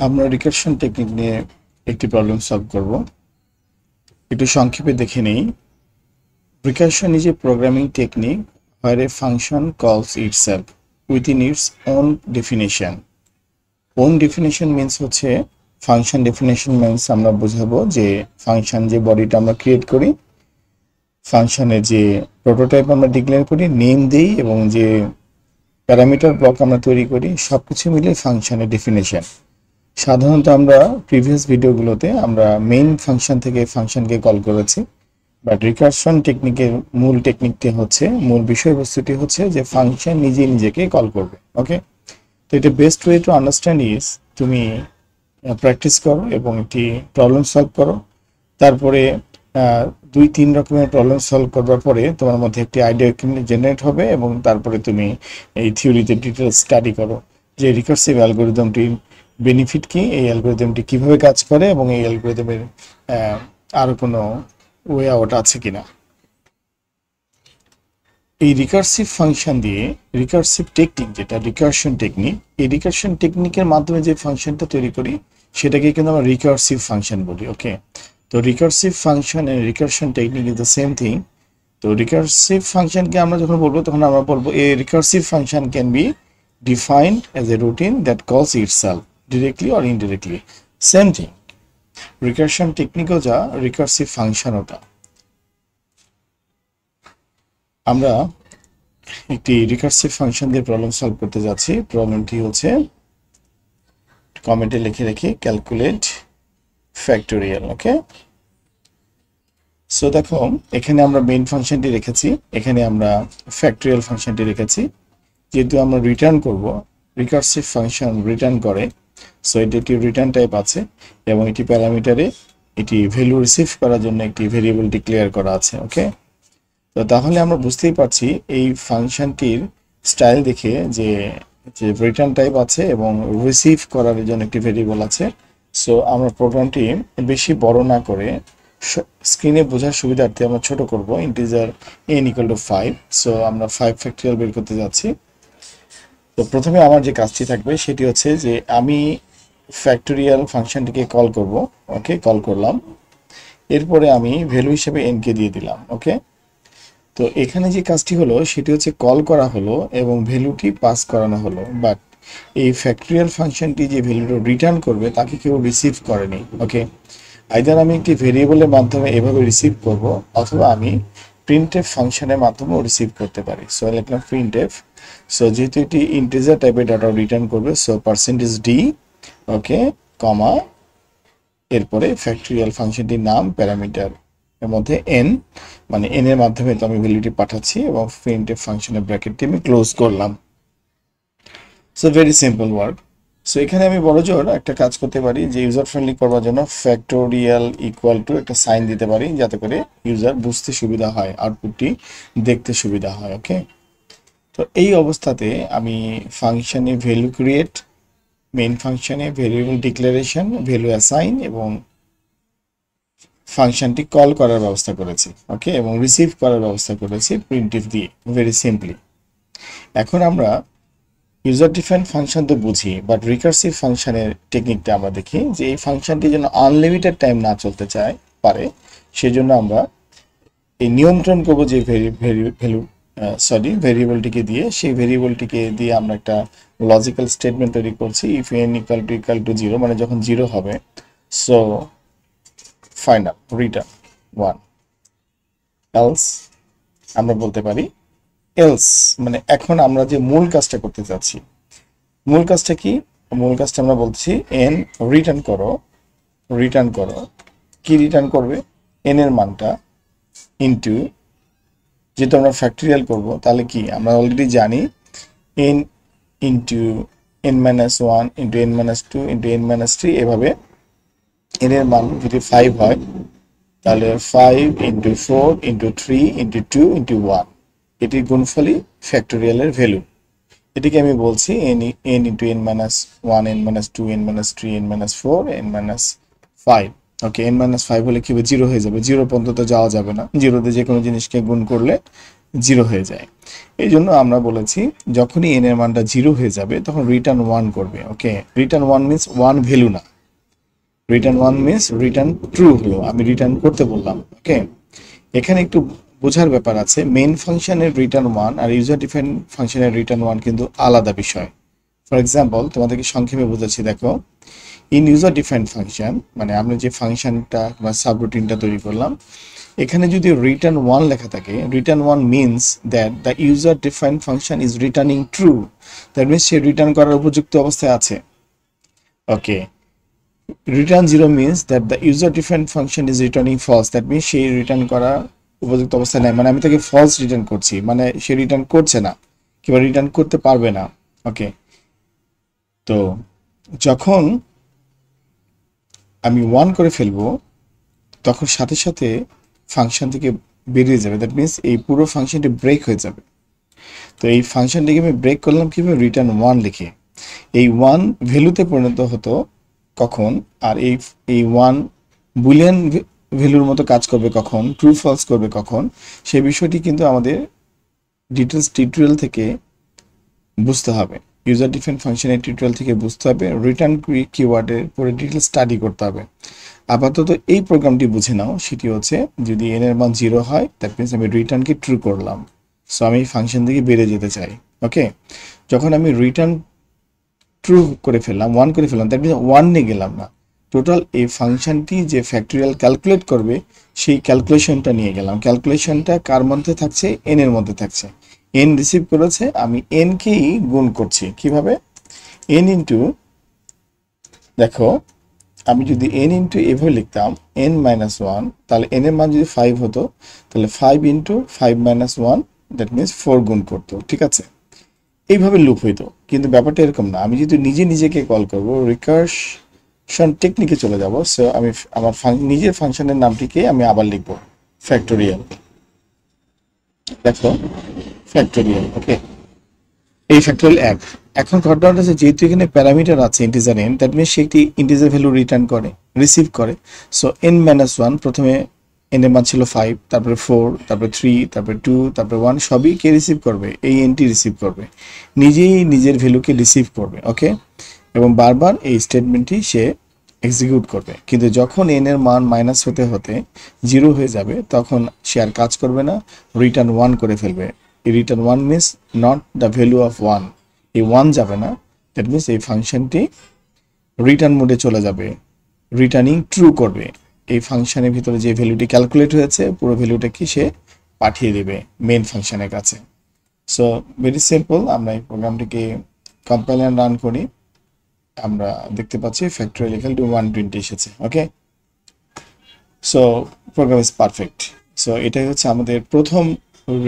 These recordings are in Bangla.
আমরা রিকারশন টেকনিক নিয়ে একটি প্রবলেম সলভ করব। একটু সংক্ষেপে দেখে নেই। Recursion is a programming technique where a function calls itself within its own definition. Own definition means হচ্ছে ফাংশন ডেফিনেশন মিন্স আমরা বোঝাবো যে ফাংশন যে বডিটা আমরা ক্রিয়েট করি, ফাংশনের যে প্রোটোটাইপ আমরা ডিক্লেয়ার করি, নেম দিই এবং যে প্যারামিটার ব্লক আমরা তৈরি করি, সবকিছু মিলে ফাংশনের ডেফিনেশন। সাধারণত আমরা প্রিভিয়াস ভিডিওগুলোতে আমরা মেইন ফাংশন থেকে ফাংশনকে কল করেছি, বাট রিকারশন টেকনিকের মূল টেকনিকটি হচ্ছে, মূল বিষয়বস্তুটি হচ্ছে যে ফাংশন নিজে নিজেকে কল করবে। ওকে, তো এটা best way to understand is তুমি প্র্যাকটিস করো এবং একটি প্রবলেম সলভ করো। তারপরে 2-3 রকমের প্রবলেম সলভ করবার পরে তোমার মধ্যে একটি আইডিয়া জেনারেট হবে এবং তারপরে তুমি এই থিওরিতে ডিটেলস স্টাডি করো যে রিকার্সিভ অ্যালগরিদমটির বেনিফিট কি, এই অ্যালগরিদমটি কিভাবে কাজ করে এবং এই অ্যালগরিদমের আরো কোনো ওয়ে আউট আছে কিনা। এই রিকার্সিভ ফাংশন দিয়ে রিকার্সিভ টেকনিক, যেটা রিকারশন টেকনিক, এই রিকারশন টেকনিকের মাধ্যমে যে ফাংশনটা তৈরি করি সেটাকে কিন্তু আমরা রিকার্সিভ ফাংশন বলি। ওকে, তো recursive function and recursion technique is the same thing. তো রিকার্সিভ ফাংশনকে আমরা যখন বলবো তখন আমরা বলবো a recursive function can be defined as a routine that calls itself directly or indirectly. Same thing, recursion টেকনিকও যা, রিকার্সিভ ফাংশনও তা। আমরা একটি রিকার্সিভ ফাংশন দিয়ে প্রবলেম সলভ করতে যাচ্ছি। প্রবলেমটি হচ্ছে, কমেন্টে লিখে রেখে ক্যালকুলেট ফ্যাক্টোরিয়াল। ওকে, সো দেখো এখানে আমরা মেইন ফাংশনটি রেখেছি, এখানে আমরা ফ্যাক্টোরিয়াল ফাংশনটি রেখেছি। যেহেতু আমরা রিটার্ন করব, রিকার্সিভ ফাংশন রিটার্ন করে, সো এটি একটি রিটার্ন টাইপ আছে এবং এটি প্যারামিটারে এটি ভ্যালু রিসিভ করার জন্য একটি ভেরিয়েবল ডিক্লেয়ার করা আছে। ওকে, তো তাহলে আমরা বুঝতেই পারছি এই ফাংশনটির স্টাইল দেখে যে রিটার্ন টাইপ আছে এবং রিসিভ করার জন্য একটি ভেরিয়েবল আছে। সো আমরা প্রোগ্রামটি বেশি বড় না করে স্ক্রিনে বোঝার সুবিধার্থে আমরা ছোট করব, ইন্টিজার n = 5। সো আমরা 5 ফ্যাক্টোরিয়াল বের করতে যাচ্ছি। তো প্রথমে আমার যে কাজটি থাকবে সেটি হচ্ছে যে আমি ফ্যাক্টোরিয়াল ফাংশনটিকে কল করব। ওকে, কল করলাম, এরপরে আমি ভ্যালু হিসেবে n কে দিয়ে দিলাম। ওকে, তো এখানে যে কাজটি হলো সেটি হচ্ছে কল করা হলো এবং ভ্যালুটি পাস করানো হলো, বাট এই ফ্যাক্টোরিয়াল ফাংশনটি যে ভ্যালুটা রিটার্ন করবে তাকে কেউ রিসিভ করেনি। ওকে, আইদার আমি একটি ভেরিয়েবলের মাধ্যমে এভাবে রিসিভ করব অথবা আমি প্রিন্টএফ ফাংশনের মাধ্যমেও রিসিভ করতে পারি। সো লিখলাম প্রিন্টএফ। সো যেহেতু এটি ইন্টিজার টাইপের ডাটা রিটার্ন করবে, সো %d, ওকে, কমা, এরপরে ফ্যাক্টোরিয়াল ফাংশনটির নাম, প্যারামিটার এর মধ্যে n, মানে n এর মাধ্যমে তো আমি ভ্যালুটি পাঠাচ্ছি এবং প্রিন্টএফ ফাংশনের ব্র্যাকেটটি আমি ক্লোজ করলাম। So very simple work. So এখানে আমি বড়জোর একটা কাজ করতে পারি যে ইউজার ফ্রেন্ডলি করবার জন্য ফ্যাক্টোরিয়াল ইকুয়াল টু একটা সাইন দিতে পারি যাতে করে ইউজার বুঝতে সুবিধা হয়, আউটপুটটি দেখতে সুবিধা হয়। ওকে, তো এই অবস্থাতে আমি ফাংশনে ভ্যালু ক্রিয়েট, মেইন ফাংশনে ভেরিয়েবল ডিক্লারেশন, ভ্যালু অ্যাসাইন এবং ফাংশনটি কল করার ব্যবস্থা করেছি। ওকে, এবং রিসিভ করার ব্যবস্থা করেছি প্রিন্টএফ দিয়ে, ভেরি সিম্পলি। এখন আমরা ইউজার ডিফাইন্ড ফাংশন তো বুঝি, বাট রিকার্সিভ ফাংশনের টেকনিকটা আমরা দেখি যে এই ফাংশনটি যেন আনলিমিটেড টাইম না চলতে চায় পারে, সেজন্য আমরা এই নিয়ন্ত্রণ করবো যে ভেরিয়েবলটিকে দিয়ে, সেই ভেরিয়েবলটিকে দিয়ে আমরা একটা লজিক্যাল স্টেটমেন্ট তৈরি করছি। ইফ n = 0, মানে যখন 0 হবে, সো ফাইনাল রিটার্ন 1, এলস আমরা বলতে পারি এলস, মানে এখন আমরা যে মূল কাজটা করতে যাচ্ছি, মূল কাজটা কি, মূল কাজটা আমরা বলছি n রিটার্ন করো, রিটার্ন করো, কি রিটার্ন করবে, n এর মানটা ইনটু, যেহেতু আমরা ফ্যাক্টোরিয়াল করব তাহলে কি আমরা অলরেডি জানি n into n-1 into n-2 into n-3, এভাবে n এর মান যদি 5 হয় তাহলে 5 ইনটু 4 ইনটু 3 ইনটু 2 ইনটু 1, এটির গুণফলই ফ্যাক্টোরিয়ালের ভ্যালু। এটিকে আমি বলছি n into n-1, n-2, n-3, n-4, n-5। ওকে, n-5 হলে কি হবে, 0 হয়ে যাবে। 0 পর্যন্ত তো যাওয়া যাবে না, 0 তে যে কোনো জিনিসকে গুণ করলে জিরো হয়ে যায়। এই জন্য আমরা বলেছি যখনই n এর মানটা জিরো হয়ে যাবে তখন রিটার্ন 1 করবে। ওকে, রিটার্ন 1 মিন্স 1 ভ্যালু না, রিটার্ন 1 মিন্স রিটার্ন ট্রু হলো, আমি রিটার্ন করতে বললাম। ওকে, এখানে একটু বোঝার ব্যাপার আছে, মেইন ফাংশনের রিটার্ন 1 আর ইউজার ডিফাইন ফাংশনের রিটার্ন 1 কিন্তু আলাদা বিষয়। ফর এক্সাম্পল তোমাদেরকে সংক্ষেপে বোঝাচ্ছি, দেখো ইন ইউজার ডিফাইন ফাংশন মানে আমরা যে ফাংশনটা বা সাবরুটিনটা তৈরি করলাম, এখানে যদি রিটার্ন 1 লেখা থাকে, return 1 means that the user define function is returning true, that means সে রিটার্ন করার উপযুক্ত অবস্থায় আছে। Okay, return 0 means that the user define function is returning false, that means সে রিটার্ন করার উপযুক্ত অবস্থায় নাই, মানে আমি তাকে ফলস রিটার্ন করছি, মানে সে রিটার্ন করছে না কিংবা রিটার্ন করতে পারবে না। ওকে, তো যখন আমি 1 করে ফেলবো তখন সাথে সাথে ফাংশন থেকে বেরিয়ে যাবে, দ্যাট মিন্স এই পুরো ফাংশনটি ব্রেক হয়ে যাবে। তো এই ফাংশনটিকে আমি ব্রেক করলাম কিভাবে, রিটার্ন 1 লিখে। এই 1 ভ্যালুতে পরিণত হতো কখন, আর এই 1 বুলিয়ান ভ্যালুর মতো কাজ করবে কখন, ট্রু ফলস করবে কখন, সেই বিষয়টি কিন্তু আমাদের ডিটেলস টিউটোরিয়াল থেকে বুঝতে হবে, ইউজার ডিফাইন ফাংশনের টিউটোরিয়াল থেকে বুঝতে হবে, রিটার্ন কিওয়ার্ডের পরে ডিটেলস স্টাডি করতে হবে। আপাতত এই প্রোগ্রামটি বুঝে নাও, সেটি হচ্ছে যদি n এর মান 0 হয় দ্যাট মিন্স আমি রিটার্নকে ট্রু করলাম, সো আমি ফাংশন থেকে বেরিয়ে যেতে চাই। ওকে, যখন আমি রিটার্ন ট্রু করে ফেললাম, 1 করে ফেললাম, দ্যাট মিন্স 1 নিয়ে গেলাম না, টোটাল এই ফাংশনটি যে ফ্যাক্টরিয়াল ক্যালকুলেট করবে সেই ক্যালকুলেশনটা নিয়ে গেলাম। ক্যালকুলেশনটা কার মধ্যে থাকছে, n এর মধ্যে থাকছে। n রিসিভ করেছে, আমি n কেই গুণ করছি কিভাবে, n ইন্টু, দেখো আমি যদি n ইন্টু এভাবে লিখতাম n মাইনাস 1, তাহলে n এর মান যদি 5 হতো তাহলে 5 ইন্টু 5 মাইনাস 1 দ্যাট মিন্স 4 গুণ করতো। ঠিক আছে, এইভাবে লুপ হইতো, কিন্তু ব্যাপারটা এরকম না। আমি যদি নিজে নিজেকে কল করব, রিকার্শন টেকনিকে চলে যাব, সো আমি আমার নিজের ফাংশনের নামটিকে আমি আবার লিখব ফ্যাক্টোরিয়াল। দেখো ফ্যাক্টোরিয়াল। ওকে, এই ফ্যাক্টোরিয়াল 1। এখন ঘটনাটা হচ্ছে যেহেতু এখানে প্যারামিটার আছে ইন্টিজার n, দ্যাট মিন্স সে একটি ইন্টিজার ভ্যালু রিটার্ন করে, রিসিভ করে। সো n মাইনাস 1, প্রথমে n এর মান ছিল 5, তারপরে 4, তারপরে 3, তারপরে 2, তারপরে 1, সবই কে রিসিভ করবে, এই nটি রিসিভ করবে, নিজেই নিজের ভ্যালুকে রিসিভ করবে। ওকে, এবং বারবার এই স্টেটমেন্টটি সে এক্সিকিউট করবে, কিন্তু যখন n এর মান মাইনাস হতে হতে 0 হয়ে যাবে তখন সে আর কাজ করবে না, রিটার্ন 1 করে ফেলবে। এই return 1 means not the value of 1, এই 1 যাবে না, দ্যাট মিন্স এই ফাংশনটি রিটার্ন মোডে চলে যাবে, রিটার্নিং ট্রু করবে। এই ফাংশনের ভিতরে যে ভ্যালুটি ক্যালকুলেট হয়েছে পুরো ভ্যালুটা কি সে পাঠিয়ে দেবে মেইন ফাংশনের কাছে। সো ভেরি সিম্পল, আমরা এই প্রোগ্রামটিকে কম্পাইল এন্ড রান করি, আমরা দেখতে পাচ্ছি ফ্যাক্টোরিয়াল ইকুয়াল টু 120 এসেছে। Okay, so program is perfect. So এটাই হচ্ছে আমাদের প্রথম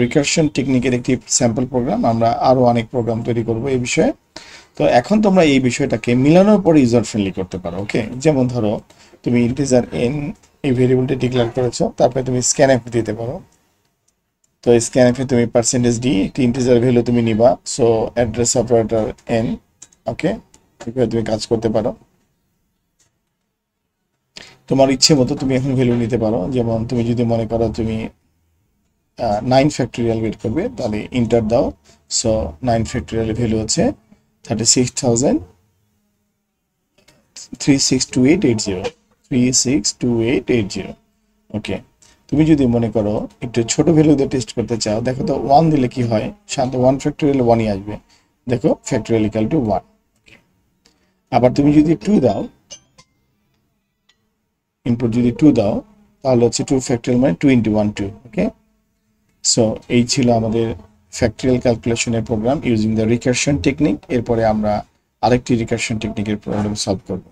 রিকারশন টেকনিকের একটি স্যাম্পল প্রোগ্রাম। আমরা আরো অনেক প্রোগ্রাম তৈরি করব এই বিষয়ে। তো এখন তোমরা এই বিষয়টাকে মিলানোর পরে ইউজার ফ্রেন্ডলি করতে পারো। ওকে, যেমন ধরো তুমি ইন্টিজার n এই ভেরিয়েবলটি ডিক্লেয়ার করেছো, তারপরে তুমি স্ক্যানএফ দিতে পারো। তো স্ক্যানএফ এ তুমি %d একটি ইন্টিজার ভ্যালু তুমি নিবা, সো অ্যাড্রেস অপারেটর n। ওকে, এভাবে তুমি কাজ করতে পারো, তোমার ইচ্ছে মতো তুমি এখন ভ্যালু নিতে পারো। যেমন তুমি যদি মনে করো তুমি 9 ফ্যাক্টোরিয়াল বের করবে, তাহলে ইন্টার দাও। সো 9 ফ্যাক্টোরিয়াল ভ্যালু হচ্ছে 36,362880, 362880। ওকে, তুমি যদি মনে করো একটু ছোট ভ্যালু দিয়ে টেস্ট করতে চাও, দেখো তো 1 দিলে কি হয়, শান্ত 1 ফ্যাক্টোরিয়াল 1ই আসবে। দেখো ফ্যাক্টোরিয়াল ইকুয়াল টু 1। আবার তুমি যদি 2 দাও, ইনপুট যদি 2 দাও, তাহলে হচ্ছে 2 ফ্যাক্টোরিয়াল মানে 2 ইন্টু 1 2। ওকে, সো এই ছিল আমাদের ফ্যাক্টোরিয়াল ক্যালকুলেশনের program using the recursion technique. এরপরে আমরা আরেকটি রিকারশন টেকনিকের প্রবলেম সলভ করব।